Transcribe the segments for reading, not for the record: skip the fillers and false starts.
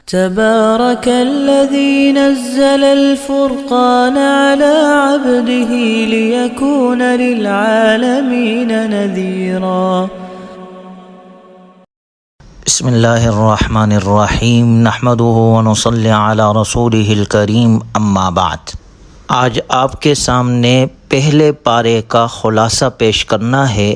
تبارك الذي نزل الفرقان على عبده ليكون للعالمين نذيرا. بسم اللہ الرحمن الرحیم نحمده ونصلی علی رسوله الکریم اما بعد. آج آپ کے سامنے پہلے پارے کا خلاصہ پیش کرنا ہے.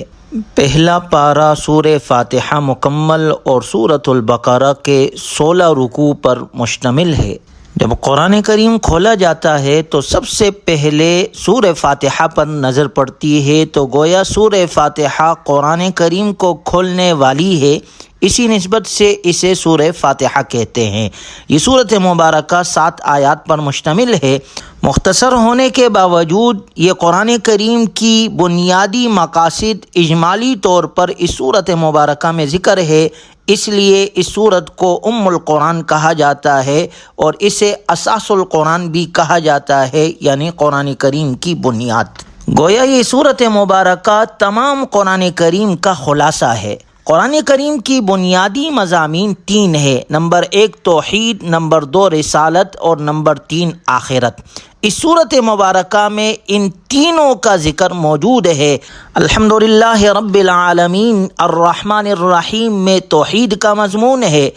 پہلا پارہ سورہ فاتحہ مکمل اور سورۃ البقرہ کے 16 رکوع پر مشتمل ہے. جب قرآن کریم کھولا جاتا ہے تو سب سے پہلے سورہ فاتحہ پر نظر پڑتی ہے، تو گویا سورہ فاتحہ قرآن کریم کو کھولنے والی ہے، اسی نسبت سے اسے سورہ فاتحہ کہتے ہیں. یہ سورۃ مبارکہ 7 آیات پر مشتمل ہے. مختصر ہونے کے باوجود یہ قرآن کریم کی بنیادی مقاصد اجمالی طور پر اس سورۃ مبارکہ میں ذکر ہے، اس لیے اس سورت کو ام القرآن کہا جاتا ہے اور اسے اساس القرآن بھی کہا جاتا ہے، یعنی قرآن کریم کی بنیاد. گویا یہ سورۃ مبارکہ تمام قرآن کریم کا خلاصہ ہے. قرآن کریم کی بنیادی مضامین 3 ہے. نمبر 1 توحید، نمبر 2 رسالت اور نمبر 3 آخرت. اس سورۃ مبارکہ میں ان تینوں کا ذکر موجود ہے. الحمدللہ رب العالمین الرحمن الرحیم میں توحید کا مضمون ہے،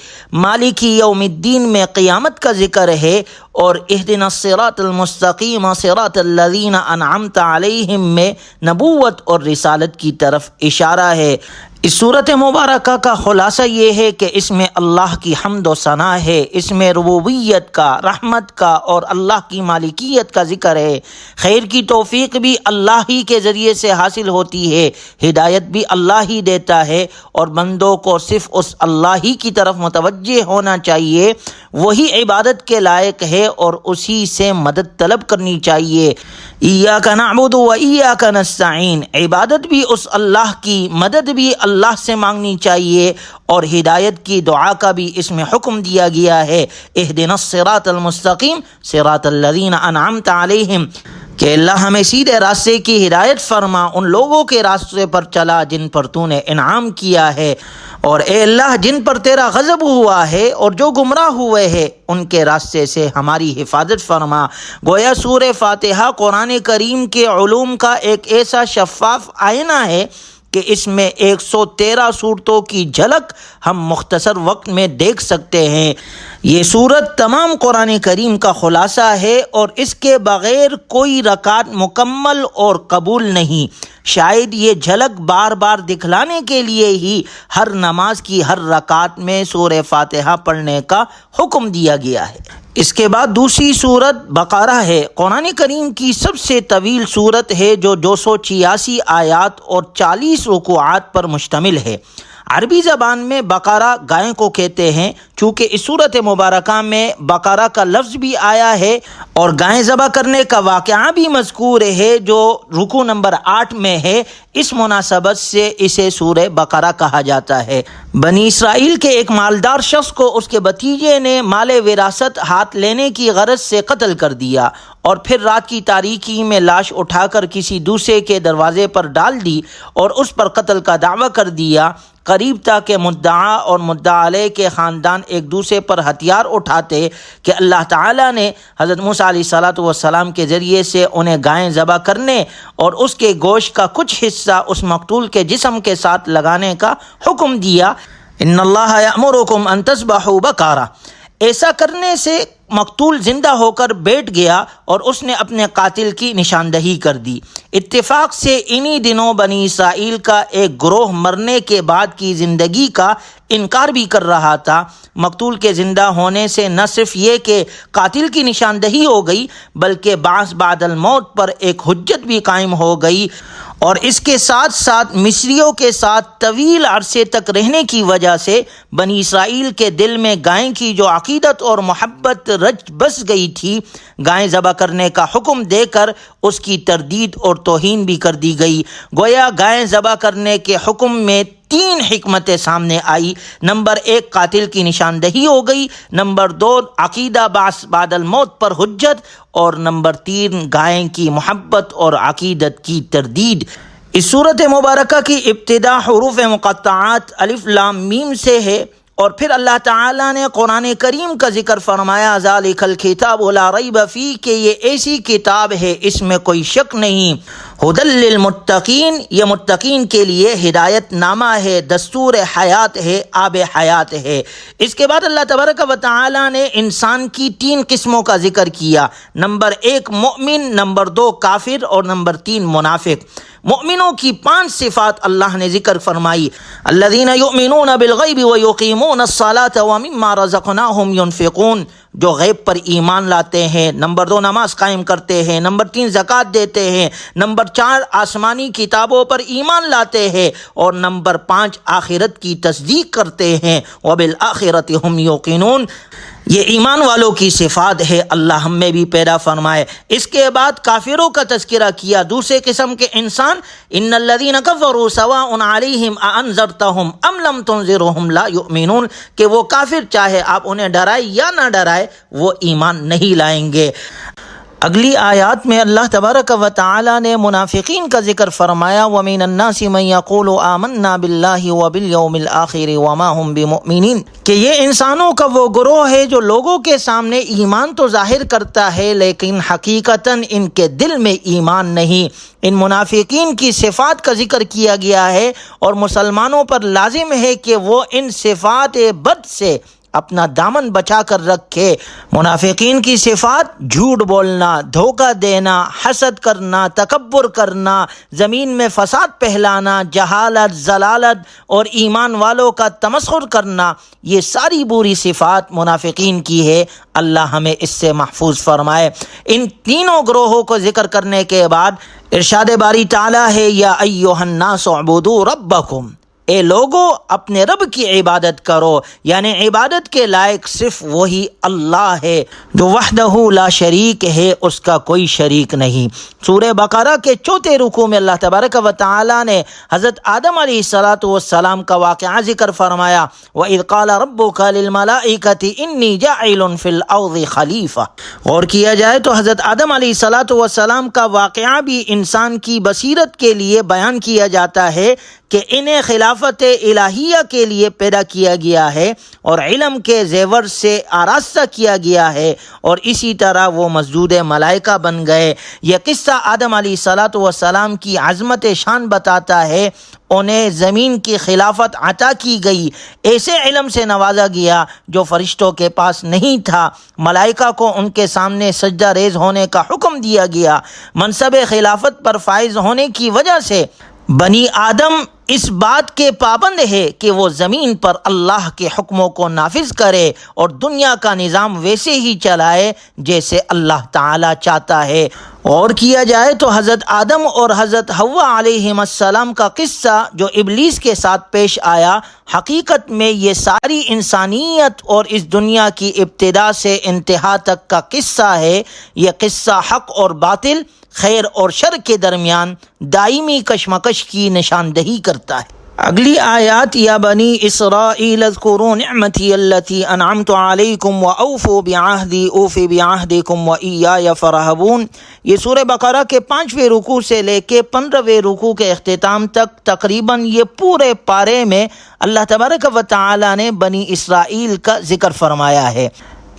مالک یوم الدین میں قیامت کا ذکر ہے، اور اہدنا الصراط المستقیم صراط الذین انعمت علیہم میں نبوت اور رسالت کی طرف اشارہ ہے. اس سورۃ مبارکہ کا خلاصہ یہ ہے کہ اس میں اللہ کی حمد و ثنا ہے، اس میں ربوبیت کا، رحمت کا اور اللہ کی مالکیت کا ذکر ہے. خیر کی توفیق بھی اللہ ہی کے ذریعے سے حاصل ہوتی ہے، ہدایت بھی اللہ ہی دیتا ہے، اور بندوں کو صرف اس اللہ ہی کی طرف متوجہ ہونا چاہیے. وہی عبادت کے لائق ہے اور اسی سے مدد طلب کرنی چاہیے. ایاک نعبد و ایاک نستعین، عبادت بھی اس اللہ کی، مدد بھی اللہ سے مانگنی چاہیے، اور ہدایت کی دعا کا بھی اس میں حکم دیا گیا ہے. اہدنا الصراط المستقیم صراط الذین انعمت علیہم، کہ اللہ ہمیں سیدھے راستے کی ہدایت فرما، ان لوگوں کے راستے پر چلا جن پر تو نے انعام کیا ہے، اور اے اللہ جن پر تیرا غضب ہوا ہے اور جو گمراہ ہوئے ہیں ان کے راستے سے ہماری حفاظت فرما. گویا سورہ فاتحہ قرآن کریم کے علوم کا ایک ایسا شفاف آئینہ ہے کہ اس میں 113 صورتوں کی جھلک ہم مختصر وقت میں دیکھ سکتے ہیں. یہ سورت تمام قرآن کریم کا خلاصہ ہے، اور اس کے بغیر کوئی رکعت مکمل اور قبول نہیں. شاید یہ جھلک بار بار دکھلانے کے لیے ہی ہر نماز کی ہر رکعت میں سورہ فاتحہ پڑھنے کا حکم دیا گیا ہے. اس کے بعد دوسری سورت بقرہ ہے. قرآن کریم کی سب سے طویل سورت ہے، جو 286 آیات اور 40 رکوعات پر مشتمل ہے. عربی زبان میں بقرہ گائے کو کہتے ہیں، چونکہ اس سورت مبارکہ میں بقرہ کا لفظ بھی آیا ہے اور گائے ذبح کرنے کا واقعہ بھی مذکور ہے، جو رکوع نمبر 8 میں ہے. اس مناسبت سے اسے سورہ بقرہ کہا جاتا ہے. بنی اسرائیل کے ایک مالدار شخص کو اس کے بھتیجے نے مال وراثت ہاتھ لینے کی غرض سے قتل کر دیا، اور پھر رات کی تاریکی میں لاش اٹھا کر کسی دوسرے کے دروازے پر ڈال دی اور اس پر قتل کا دعویٰ کر دیا. قریب تھا کہ مدعا اور مدعا علیہ کے خاندان ایک دوسرے پر ہتھیار اٹھاتے کہ اللہ تعالیٰ نے حضرت موسیٰ علیہ السلام کے ذریعے سے انہیں گائیں ذبح کرنے اور اس کے گوشت کا کچھ حصہ اس مقتول کے جسم کے ساتھ لگانے کا حکم دیا. ان اللہ یأمرکم ان تذبحوا بقرہ. ایسا کرنے سے مقتول زندہ ہو کر بیٹھ گیا اور اس نے اپنے قاتل کی نشاندہی کر دی. اتفاق سے انہی دنوں بنی اسرائیل کا ایک گروہ مرنے کے بعد کی زندگی کا انکار بھی کر رہا تھا. مقتول کے زندہ ہونے سے نہ صرف یہ کہ قاتل کی نشاندہی ہو گئی، بلکہ بعث بعد الموت پر ایک حجت بھی قائم ہو گئی، اور اس کے ساتھ ساتھ مصریوں کے ساتھ طویل عرصے تک رہنے کی وجہ سے بنی اسرائیل کے دل میں گائے کی جو عقیدت اور محبت رچ بس گئی تھی، گائے ذبح کرنے کا حکم دے کر اس کی تردید اور توہین بھی کر دی گئی. گویا گائے ذبح کرنے کے حکم میں 3 حکمتیں سامنے آئی. نمبر 1 قاتل کی نشاندہی ہو گئی، نمبر 2 عقیدہ بعث بعد الموت پر حجت، اور نمبر 3 گائے کی محبت اور عقیدت کی تردید. اس سورت مبارکہ کی ابتدا حروف مقطعات الف لام میم سے ہے، اور پھر اللہ تعالیٰ نے قرآن کریم کا ذکر فرمایا ذالک الکتاب لا ریب فیہ، کہ یہ ایسی کتاب ہے اس میں کوئی شک نہیں، ھدی للمتقین، یہ متقین کے لیے ہدایت نامہ ہے، دستور حیات ہے، آب حیات ہے۔ اس کے بعد اللہ تبارک و تعالی نے انسان کی 3 قسموں کا ذکر کیا، نمبر 1 مؤمن، نمبر 2 کافر، اور نمبر 3 منافق۔ مؤمنوں کی 5 صفات اللہ نے ذکر فرمائی، الذین یؤمنون بالغیب ویقیمون الصلاۃ ومما رزقناہم ینفقون، جو غیب پر ایمان لاتے ہیں، نمبر 2 نماز قائم کرتے ہیں، نمبر 3 زکوٰۃ دیتے ہیں، نمبر 4 آسمانی کتابوں پر ایمان لاتے ہیں، اور نمبر 5 آخرت کی تصدیق کرتے ہیں، وبالآخرۃ ہم یوقنون۔ یہ ایمان والوں کی صفات ہے، اللہ ہم میں بھی پیدا فرمائے۔ اس کے بعد کافروں کا تذکرہ کیا، دوسرے قسم کے انسان، ان الذین کفروا سواء علیہم اانذرتہم ام لم تنذرہم لا یؤمنون، کہ وہ کافر چاہے آپ انہیں ڈرائے یا نہ ڈرائے وہ ایمان نہیں لائیں گے۔ اگلی آیات میں اللہ تبارک و تعالی نے منافقین کا ذکر فرمایا، وَمِنَ النَّاسِ مَن يَقُولُ آمَنَّا بِاللَّهِ وَبِالْيَوْمِ الْآخِرِ وَمَا هُمْ بِمُؤْمِنِينَ، کہ یہ انسانوں کا وہ گروہ ہے جو لوگوں کے سامنے ایمان تو ظاہر کرتا ہے لیکن حقیقتاً ان کے دل میں ایمان نہیں۔ ان منافقین کی صفات کا ذکر کیا گیا ہے، اور مسلمانوں پر لازم ہے کہ وہ ان صفات بد سے اپنا دامن بچا کر رکھے۔ منافقین کی صفات جھوٹ بولنا، دھوکہ دینا، حسد کرنا، تکبر کرنا، زمین میں فساد پھیلانا، جہالت، ضلالت اور ایمان والوں کا تمسخر کرنا، یہ ساری بری صفات منافقین کی ہے۔ اللہ ہمیں اس سے محفوظ فرمائے۔ ان تینوں گروہوں کو ذکر کرنے کے بعد ارشاد باری تعالیٰ ہے، یا ایھا الناس اعبدوا ربکم، اے لوگو اپنے رب کی عبادت کرو، یعنی عبادت کے لائق صرف وہی اللہ ہے جو وحدہ لا شریک ہے، اس کا کوئی شریک نہیں۔ سورہ بقرہ کے 4 رکوع میں اللہ تبارک و تعالی نے حضرت آدم علیہ السلام کا واقعہ ذکر فرمایا، وَإِذْ قَالَ رَبُّكَ لِلْمَلَائِكَةِ إِنِّي جَاعِلٌ فِي الْأَرْضِ خَلِيفَةً۔ غور کیا جائے تو حضرت آدم علیہ السلام کا واقعہ بھی انسان کی بصیرت کے لیے بیان کیا جاتا ہے کہ انہیں خلافت الہیہ کے لیے پیدا کیا گیا ہے اور علم کے زیور سے آراستہ کیا گیا ہے، اور اسی طرح وہ مسجود ملائکہ بن گئے۔ یہ قصہ آدم علیہ السلام کی عظمت شان بتاتا ہے۔ انہیں زمین کی خلافت عطا کی گئی، ایسے علم سے نوازا گیا جو فرشتوں کے پاس نہیں تھا، ملائکہ کو ان کے سامنے سجدہ ریز ہونے کا حکم دیا گیا۔ منصب خلافت پر فائز ہونے کی وجہ سے بنی آدم اس بات کے پابند ہے کہ وہ زمین پر اللہ کے حکموں کو نافذ کرے اور دنیا کا نظام ویسے ہی چلائے جیسے اللہ تعالی چاہتا ہے۔ اور کیا جائے تو حضرت آدم اور حضرت حوا علیہم السلام کا قصہ جو ابلیس کے ساتھ پیش آیا، حقیقت میں یہ ساری انسانیت اور اس دنیا کی ابتدا سے انتہا تک کا قصہ ہے۔ یہ قصہ حق اور باطل، خیر اور شر کے درمیان دائمی کشمکش کی نشاندہی کرتا ہے۔ اگلی آیات، یا بنی اسرائیل اذکروا نعمتی التی انعمت علیکم واوفوا بعہدی اوف بعہدکم وایای فارہبون، یہ سورہ بقرہ کے 5ویں رکوع سے لے کے 15ویں رکوع کے اختتام تک تقریباً یہ پورے پارے میں اللہ تبارک و تعالی نے بنی اسرائیل کا ذکر فرمایا ہے۔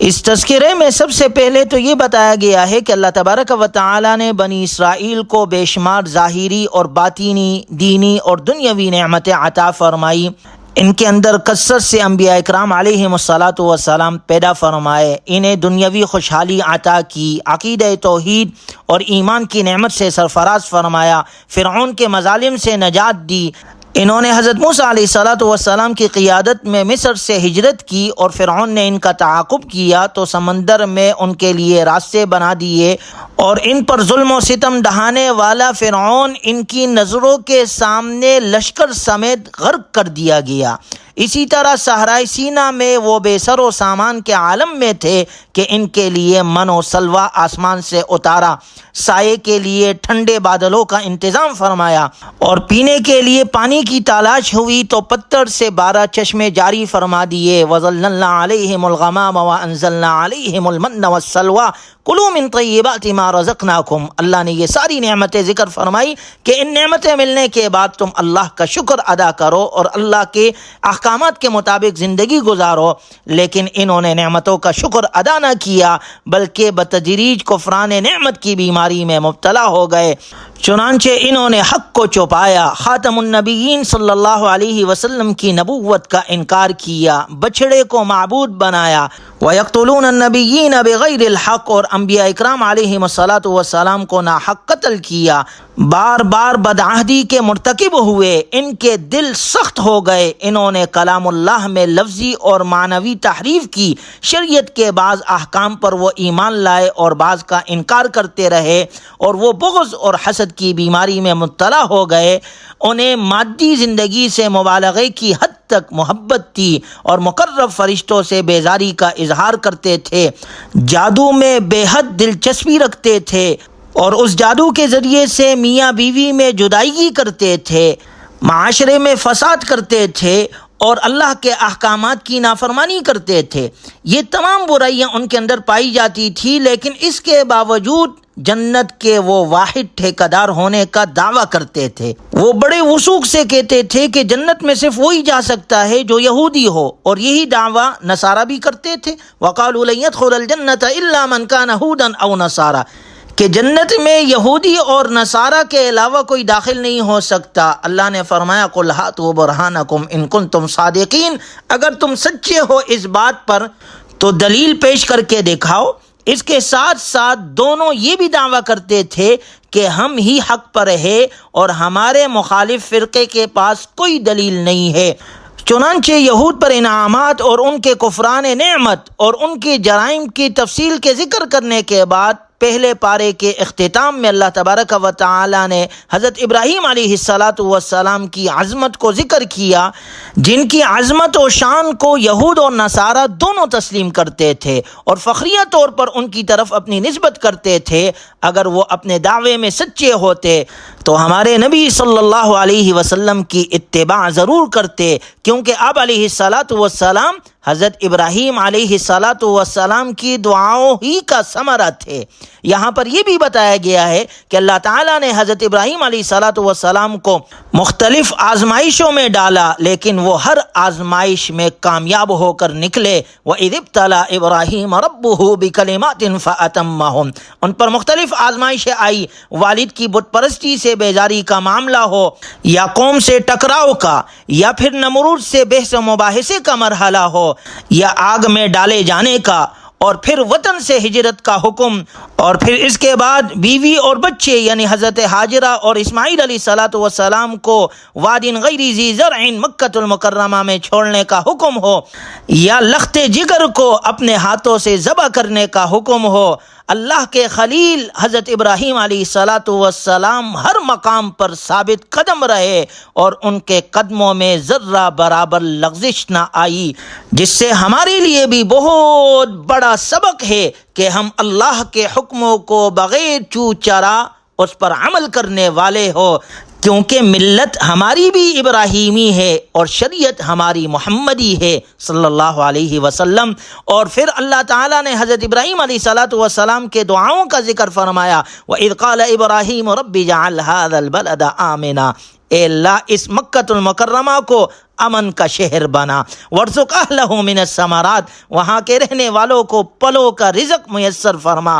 اس تذکرے میں سب سے پہلے تو یہ بتایا گیا ہے کہ اللہ تبارک و تعالی نے بنی اسرائیل کو بے شمار ظاہری اور باطینی، دینی اور دنیاوی نعمتیں عطا فرمائی۔ ان کے اندر کثرت سے انبیاء اکرام علیہم السلام پیدا فرمائے، انہیں دنیاوی خوشحالی عطا کی، عقیدہ توحید اور ایمان کی نعمت سے سرفراز فرمایا، فرعون کے مظالم سے نجات دی۔ انہوں نے حضرت موسیٰ علیہ السلام کی قیادت میں مصر سے ہجرت کی، اور فرعون نے ان کا تعاقب کیا تو سمندر میں ان کے لیے راستے بنا دیے، اور ان پر ظلم و ستم ڈھانے والا فرعون ان کی نظروں کے سامنے لشکر سمیت غرق کر دیا گیا۔ اسی طرح صحرائے سینا میں وہ بے سر و سامان کے عالم میں تھے کہ ان کے لیے من و سلوہ آسمان سے اتارا، سائے کے لیے ٹھنڈے بادلوں کا انتظام فرمایا، اور پینے کے لیے پانی کی تلاش ہوئی تو پتھر سے 12 چشمے جاری فرما دیے. وَظَلَّلْنَا عَلَيْهِمُ الْغَمَامَ وَأَنزَلْنَا عَلَيْهِمُ الْمَنَّ وَالسَّلْوَىٰ كُلُوا مِن طَيِّبَاتِ مَا رَزَقْنَاكُمْ. اللہ نے یہ ساری نعمتیں ذکر فرمائی کہ ان نعمتیں ملنے کے بعد تم اللہ کا شکر ادا کرو اور اللہ کے احکامات کے مطابق زندگی گزارو. لیکن انہوں نے نعمتوں کا شکر ادا نہ کیا بلکہ بتدریج کفران نعمت کی بیماری میں مبتلا ہو گئے. چنانچہ انہوں نے حق کو چھپایا، خاتم النبیین صلی اللہ علیہ وسلم کی نبوت کا انکار کیا، بچڑے کو معبود بنایا. وَيَقْتُلُونَ النَّبِيِّينَ بِغَيْرِ الْحَقِّ، اور انبیاء اکرام علیہم الصلاۃ والسلام کو ناحق قتل کیا. بار بار بدعہدی کے مرتکب ہوئے، ان کے دل سخت ہو گئے. انہوں نے کلام اللہ میں لفظی اور معنوی تحریف کی. شریعت کے بعض احکام پر وہ ایمان لائے اور بعض کا انکار کرتے رہے اور وہ بغض اور حسد کی بیماری میں مبتلا ہو گئے. انہیں مادی زندگی سے مبالغے کی حد تک محبت تھی اور مقرب فرشتوں سے بیزاری کا اظہار کرتے تھے. جادو میں بے حد دلچسپی رکھتے تھے اور اس جادو کے ذریعے سے میاں بیوی میں جدائیگی کرتے تھے، معاشرے میں فساد کرتے تھے اور اللہ کے احکامات کی نافرمانی کرتے تھے. یہ تمام برائیاں ان کے اندر پائی جاتی تھی، لیکن اس کے باوجود جنت کے وہ واحد ٹھیکیدار ہونے کا دعویٰ کرتے تھے. وہ بڑے وثوق سے کہتے تھے کہ جنت میں صرف وہی جا سکتا ہے جو یہودی ہو، اور یہی دعویٰ نصارہ بھی کرتے تھے. وَقَالُوا لَن يَدْخُلَ الْجَنَّةَ إِلَّا مَنْ كَانَ هُودًا أَوْ نَصَارَىٰ، کہ جنت میں یہودی اور نصارہ کے علاوہ کوئی داخل نہیں ہو سکتا. اللہ نے فرمایا قُلْ هَاتُوا بُرْهَانَكُمْ إِن كُنتُمْ صَادِقِينَ، اگر تم سچے ہو اس بات پر تو دلیل پیش کر کے دکھاؤ. اس کے ساتھ ساتھ دونوں یہ بھی دعویٰ کرتے تھے کہ ہم ہی حق پر ہے اور ہمارے مخالف فرقے کے پاس کوئی دلیل نہیں ہے. چنانچہ یہود پر انعامات اور ان کے کفران نعمت اور ان کے جرائم کی تفصیل کے ذکر کرنے کے بعد پہلے پارے کے اختتام میں اللہ تبارک و تعالی نے حضرت ابراہیم علیہ السلام کی عظمت کو ذکر کیا، جن کی عظمت و شان کو یہود اور نصارہ دونوں تسلیم کرتے تھے اور فخریہ طور پر ان کی طرف اپنی نسبت کرتے تھے. اگر وہ اپنے دعوے میں سچے ہوتے تو ہمارے نبی صلی اللہ علیہ وسلم کی اتباع ضرور کرتے، کیونکہ آپ علیہ السلام حضرت ابراہیم علیہ السلام کی دعاؤں ہی کا ثمرہ تھے. یہاں پر یہ بھی بتایا گیا ہے کہ اللہ تعالیٰ نے حضرت ابراہیم علیہ السلام کو مختلف آزمائشوں میں ڈالا، لیکن وہ ہر آزمائش میں کامیاب ہو کر نکلے. وَإِذِ ابْتَلَىٰ إِبْرَاهِيمَ رَبُّهُ بِكَلِمَاتٍ فَأَتَمَّهُنَّ، ان پر مختلف آزمائشیں آئی. والد کی بت پرستی سے بیزاری کا معاملہ ہو، یا قوم سے ٹکراؤ کا، یا پھر نمرود سے بحث و مباحثے کا مرحلہ ہو، یا آگ میں ڈالے جانے کا، اور پھر وطن سے ہجرت کا حکم، اور پھر اس کے بعد بیوی اور بچے یعنی حضرت ہاجرہ اور اسماعیل علیہ السلام کو واد غیر ذی زرع مکۃ المکرمہ میں چھوڑنے کا حکم ہو، یا لخت جگر کو اپنے ہاتھوں سے ذبح کرنے کا حکم ہو. اللہ کے خلیل حضرت ابراہیم علیہ السلام ہر مقام پر ثابت قدم رہے اور ان کے قدموں میں ذرہ برابر لغزش نہ آئی، جس سے ہمارے لیے بھی بہت بڑا سبق ہے کہ ہم اللہ کے حکموں کو بغیر چو چرا اس پر عمل کرنے والے ہو، کیونکہ ملت ہماری بھی ابراہیمی ہے اور شریعت ہماری محمدی ہے صلی اللہ علیہ وسلم. اور پھر اللہ تعالیٰ نے حضرت ابراہیم علیہ السلام کے دعاؤں کا ذکر فرمایا. وَإِذْ قَالَ إِبْرَاهِيمُ رَبِّ اجْعَلْ هَٰذَا الْبَلَدَ آمِنًا، اے اللہ اس مکۃ المکرمہ کو امن کا شہر بنا. وَارْزُقْ أَهْلَهُ مِنَ الثَّمَرَاتِ، وہاں کے رہنے والوں کو پلوں کا رزق میسر فرما.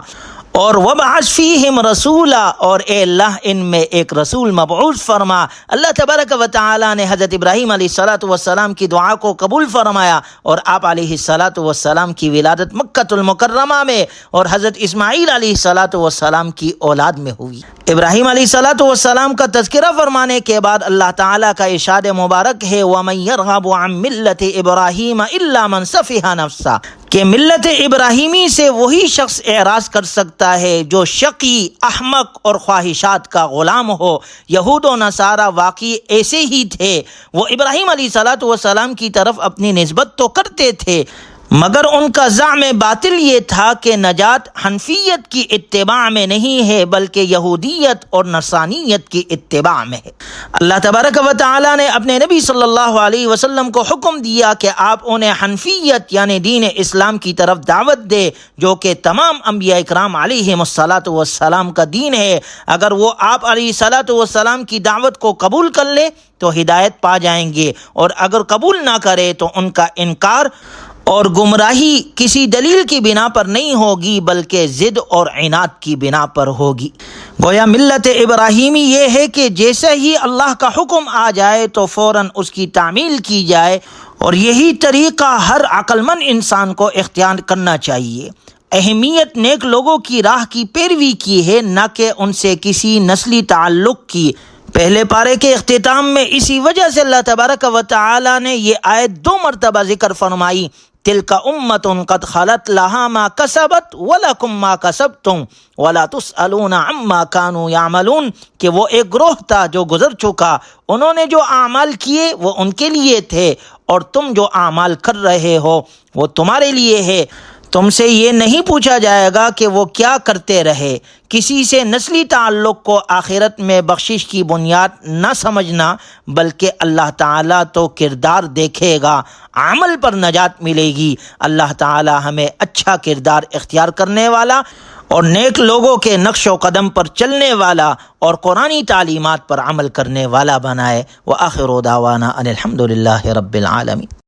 اور وَابْعَثْ فِيهِمْ رَسُولًا، اور اے اللہ ان میں ایک رسول مبعوث فرما. اللہ تبارک و تعالی نے حضرت ابراہیم علیہ السلام کی دعا کو قبول فرمایا اور آپ علیہ السلام کی ولادت مکۃ المکرمہ میں اور حضرت اسماعیل علیہ السلام کی اولاد میں ہوئی. ابراہیم علیہ السلام کا تذکرہ فرمانے کے بعد اللہ تعالیٰ کا ارشاد مبارک ہے وَمَن يَرْغَبُ عَن مِّلَّةِ إِبْرَاهِيمَ إِلَّا مَن سَفِهَ نَفْسَهُ، کہ ملت ابراہیمی سے وہی شخص اعراض کر سکتا ہے جو شقی، احمق اور خواہشات کا غلام ہو. یہود و نصارہ واقعی ایسے ہی تھے. وہ ابراہیم علیہ السلام کی طرف اپنی نسبت تو کرتے تھے مگر ان کا زعم باطل یہ تھا کہ نجات حنفیت کی اتباع میں نہیں ہے بلکہ یہودیت اور نصرانیت کی اتباع میں ہے۔ اللہ تبارک و تعالی نے اپنے نبی صلی اللہ علیہ وسلم کو حکم دیا کہ آپ انہیں حنفیت یعنی دین اسلام کی طرف دعوت دے، جو کہ تمام انبیاء اکرام علیہم الصلاۃ والسلام کا دین ہے۔ اگر وہ آپ علیہ الصلاۃ والسلام کی دعوت کو قبول کر لے تو ہدایت پا جائیں گے، اور اگر قبول نہ کرے تو ان کا انکار اور گمراہی کسی دلیل کی بنا پر نہیں ہوگی بلکہ ضد اور عناد کی بنا پر ہوگی۔ گویا ملت ابراہیمی یہ ہے کہ جیسے ہی اللہ کا حکم آ جائے تو فوراً اس کی تعمیل کی جائے، اور یہی طریقہ ہر عقل مند انسان کو اختیار کرنا چاہیے۔ اہمیت نیک لوگوں کی راہ کی پیروی کی ہے، نہ کہ ان سے کسی نسلی تعلق کی۔ پہلے پارے کے اختتام میں اسی وجہ سے اللہ تبارک و تعالی نے یہ آیت 2 مرتبہ ذکر فرمائی، تلک امۃ قد خلت لها ما کسبت ولکم ما کسبتم ولا تسألون عما كانوا يعملون، کہ وہ ایک گروہ تھا جو گزر چکا، انہوں نے جو اعمال کیے وہ ان کے لیے تھے، اور تم جو اعمال کر رہے ہو وہ تمہارے لیے ہے، تم سے یہ نہیں پوچھا جائے گا کہ وہ کیا کرتے رہے۔ کسی سے نسلی تعلق کو آخرت میں بخشش کی بنیاد نہ سمجھنا، بلکہ اللہ تعالیٰ تو کردار دیکھے گا، عمل پر نجات ملے گی۔ اللہ تعالیٰ ہمیں اچھا کردار اختیار کرنے والا اور نیک لوگوں کے نقش و قدم پر چلنے والا اور قرآنی تعلیمات پر عمل کرنے والا بنائے۔ وآخر دعوانا ان الحمد للہ رب العالمین۔